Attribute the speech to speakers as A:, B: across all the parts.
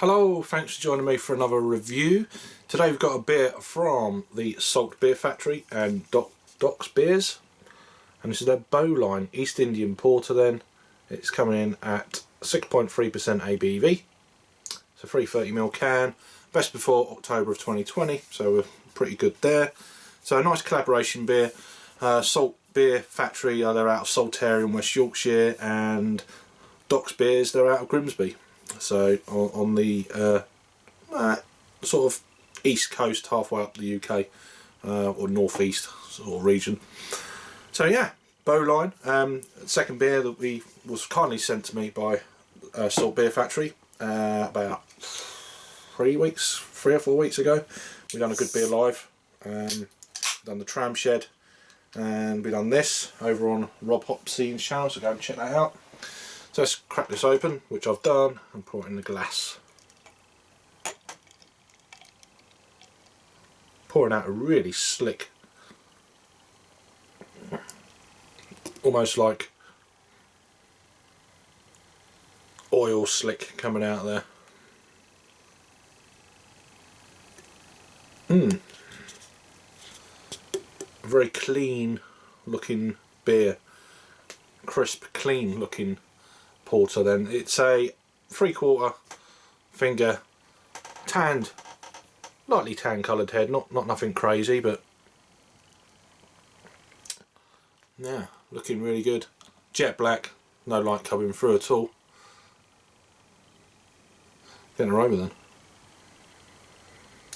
A: Hello, thanks for joining me for another review. Today we've got a beer from the Salt Beer Factory and Docks Beers, and this is their Bowline East Indian Porter. Then it's coming in at 6.3% ABV. It's a 330ml can, best before October of 2020, so we're pretty good there. So a nice collaboration beer. Salt Beer Factory, they're out of Saltaire in West Yorkshire, and Docks Beers, they're out of Grimsby. So on the sort of east coast, halfway up the UK, or northeast sort of region. So yeah, Bowline, second beer that was kindly sent to me by Salt Beer Factory about 3 or 4 weeks ago. We done a good beer live, done the Tram Shed, and we done this over on Rob Hopsey's channel, so go and check that out. So let's crack this open, which I've done, and pour it in the glass. Pouring out a really slick, almost like oil slick coming out there. A very clean looking beer, crisp, clean looking porter. Then it's a 3/4 finger tanned, lightly tan coloured head, not nothing crazy, but yeah, looking really good. Jet black, no light coming through at all. Get an aroma then.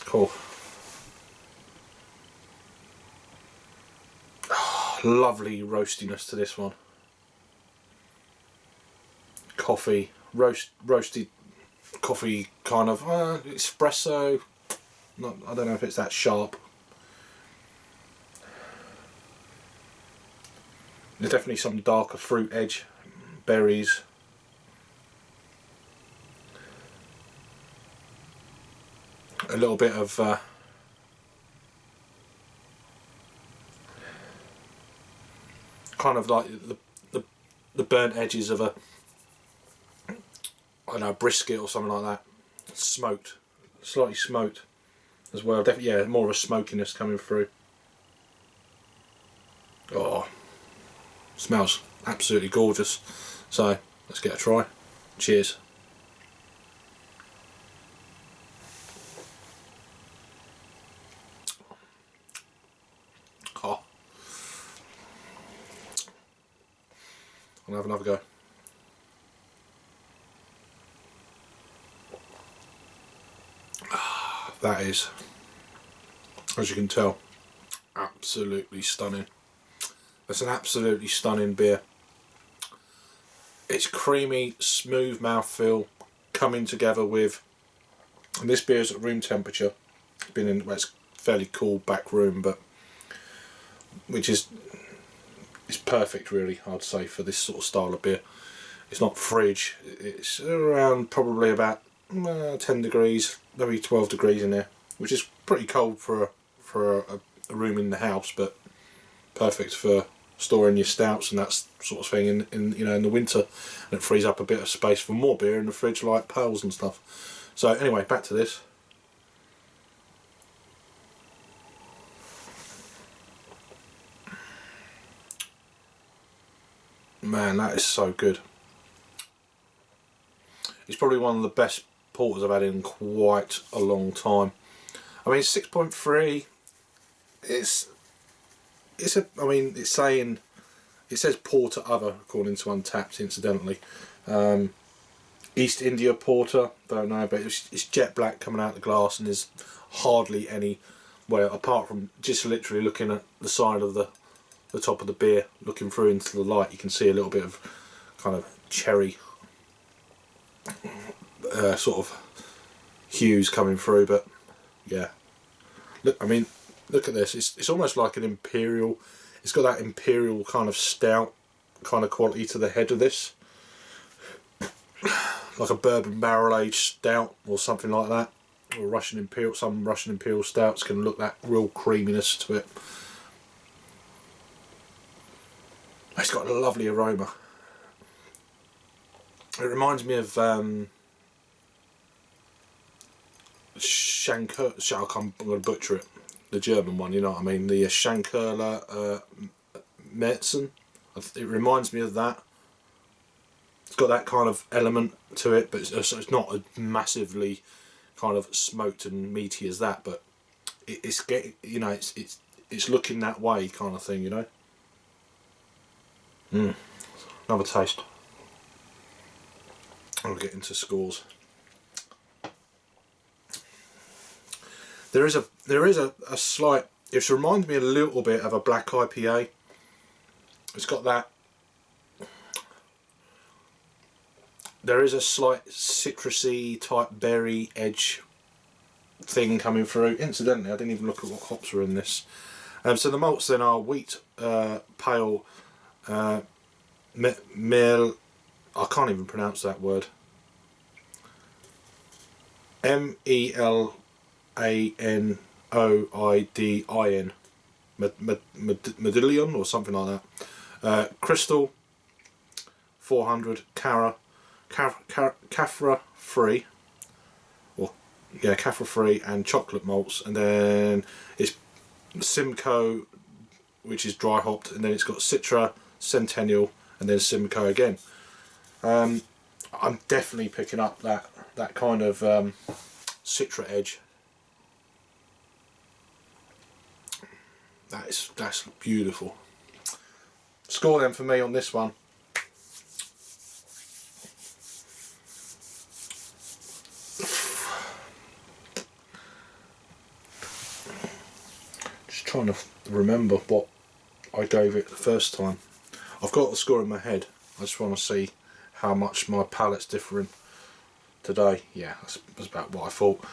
A: Cool. Oh, lovely roastiness to this one. Coffee, roasted coffee, kind of espresso. I don't know if it's that sharp. There's definitely some darker fruit edge, berries. A little bit of kind of like the burnt edges of a, I don't know, brisket or something like that. Smoked, slightly smoked as well. Definitely, yeah, more of a smokiness coming through. Oh, smells absolutely gorgeous. So let's get a try. Cheers. Oh, I'll have another go. That is, as you can tell, absolutely stunning. That's an absolutely stunning beer. It's creamy, smooth mouthfeel coming together with, and this beer is at room temperature. It's been in, well, it's fairly cool back room, but it's perfect really, I'd say, for this sort of style of beer. It's not fridge. It's around probably about 10 degrees, maybe 12 degrees in there, which is pretty cold for a room in the house, but perfect for storing your stouts and that sort of thing in the winter, and it frees up a bit of space for more beer in the fridge, like pails and stuff. So anyway, back to this. Man, that is so good. It's probably one of the best porters I've had in quite a long time. I mean, 6.3. It says porter other according to Untapped, incidentally. East India Porter, don't know, but it's jet black coming out the glass, and there's hardly any, well, apart from just literally looking at the side of the top of the beer, looking through into the light, you can see a little bit of kind of cherry sort of hues coming through, but yeah. Look, I mean, look at this. It's almost like an imperial. It's got that imperial kind of stout kind of quality to the head of this, like a bourbon barrel aged stout or something like that, or Russian imperial. Some Russian imperial stouts can look that real creaminess to it. It's got a lovely aroma. It reminds me of I'm going to butcher it, the German one, you know what I mean, the Schankerler Märzen. It reminds me of that. It's got that kind of element to it, but it's not as massively kind of smoked and meaty as that, but it's getting, you know, it's looking that way kind of thing, you know. Another taste. I'll get into scores. There is a slight. It reminds me a little bit of a black IPA. It's got that. There is a slight citrusy type berry edge thing coming through. Incidentally, I didn't even look at what hops were in this. So the malts then are wheat, pale, mel. I can't even pronounce that word. MELANOIDIN, Medillion or something like that. Crystal, 400, Caffra free, or yeah, Caffra free, and chocolate malts, and then it's Simcoe, which is dry hopped, and then it's got Citra, Centennial, and then Simcoe again. I'm definitely picking up that kind of Citra edge. That's beautiful. Score then for me on this one. Just trying to remember what I gave it the first time. I've got the score in my head. I just want to see how much my palate's different today. Yeah, that's about what I thought.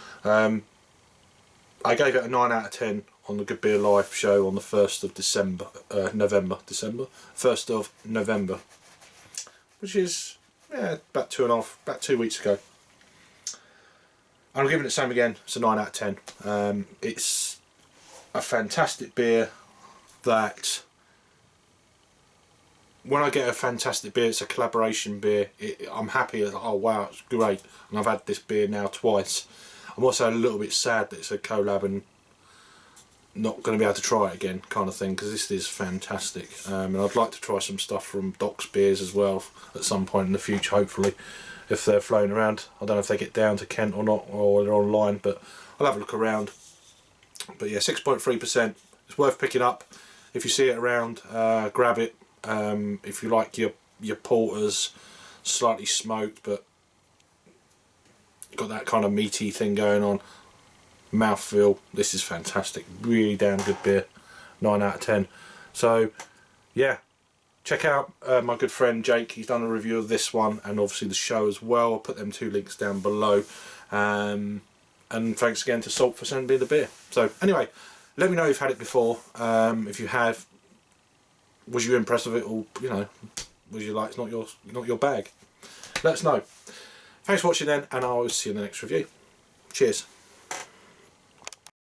A: I gave it a 9 out of 10 on the Good Beer Live show on the 1st of December, 1st of November, which is about 2 weeks ago. I'm giving it the same again. It's a 9 out of 10. It's a fantastic beer that, when I get a fantastic beer, it's a collaboration beer. I'm happy. Oh wow, it's great. And I've had this beer now twice. I'm also a little bit sad that it's a collab and not going to be able to try it again, kind of thing, because this is fantastic. And I'd like to try some stuff from Doc's Beers as well at some point in the future, hopefully, if they're flown around. I don't know if they get down to Kent or not, or they're online, but I'll have a look around. But yeah, 6.3%. It's worth picking up. If you see it around, grab it. If you like your porters slightly smoked, but got that kind of meaty thing going on, mouthfeel, this is fantastic. Really damn good beer. 9 out of 10. So yeah, check out my good friend Jake. He's done a review of this one and obviously the show as well. I'll put them 2 links down below. And thanks again to Salt for sending me the beer. So anyway, let me know if you've had it before. If you have, was you impressed with it, or you know, was you like it's not your bag? Let us know. Thanks for watching then, and I'll see you in the next review. Cheers.